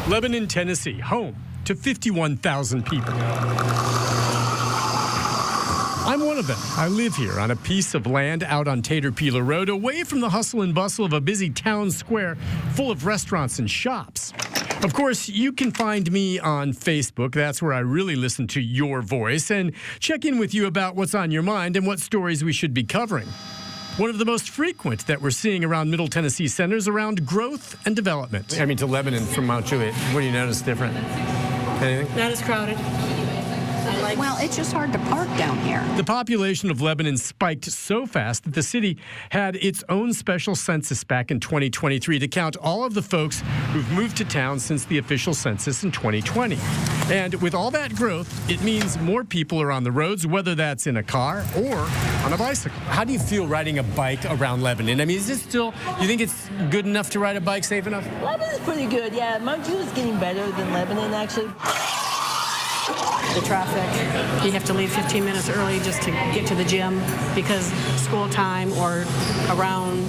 Lebanon, Tennessee, home to 51,000 people. I'm one of them. I live here on a piece of land out on Tater Peeler Road, away from the hustle and bustle of a busy town square full of restaurants and shops. Of course, you can find me on Facebook. That's where I really listen to your voice and check in with you about what's on your mind and what stories we should be covering. One of the most frequent that we're seeing around Middle Tennessee centers around growth and development. I mean, to Lebanon from Mount Juliet, what do you notice different? Anything? Not as crowded. Well, it's just hard to park down here. The population of Lebanon spiked so fast that the city had its own special census back in 2023 to count all of the folks who've moved to town since the official census in 2020. And with all that growth, it means more people are on the roads, whether that's in a car or on a bicycle. How do you feel riding a bike around Lebanon? I mean, is this still, you think it's good enough to ride a bike, safe enough? Lebanon's pretty good, yeah. Mount Juliet's getting better than Lebanon, actually. The traffic, you have to leave 15 minutes early just to get to the gym because school time or around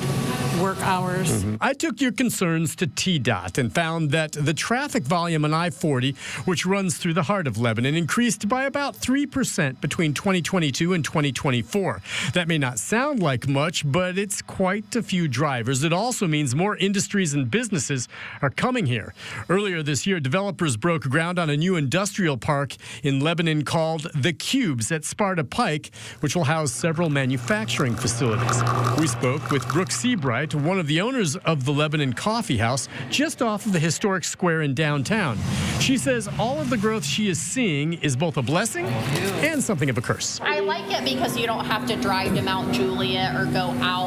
work hours. I took your concerns to TDOT and found that the traffic volume on I-40, which runs through the heart of Lebanon, increased by about 3% between 2022 and 2024. That may not sound like much, but it's quite a few drivers. It also means more industries and businesses are coming here. Earlier this year, developers broke ground on a new industrial park in Lebanon called The Cubes at Sparta Pike, which will house several manufacturing facilities. We spoke with Brooke Seabright, one of the owners of the Lebanon Coffee House, just off of the historic square in downtown. She says all of the growth she is seeing is both a blessing and something of a curse. I like it because you don't have to drive to Mount Juliet or go out,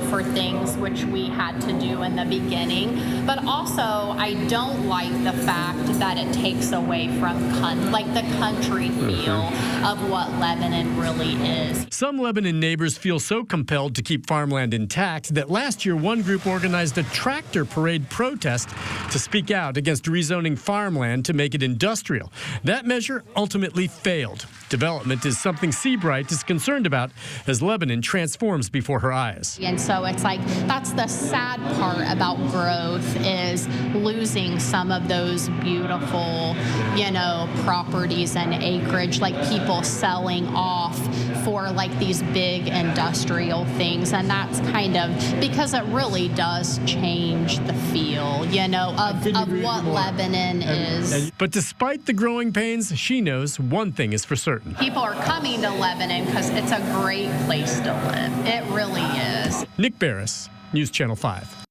for things which we had to do in the beginning. But also, I don't like the fact that it takes away from the country feel of what Lebanon really is. Some Lebanon neighbors feel so compelled to keep farmland intact that last year one group organized a tractor parade protest to speak out against rezoning farmland to make it industrial. That measure ultimately failed. Development is something Seabright is concerned about as Lebanon transforms before her eyes. And so it's like, that's the sad part about growth is losing some of those beautiful, properties and acreage, like people selling off for like these big industrial things. And that's kind of because it really does change the feel, of what Lebanon is. But despite the growing pains, she knows one thing is for certain. People are coming to Lebanon because it's a great place to live. It really is. Nick Barris, News Channel 5.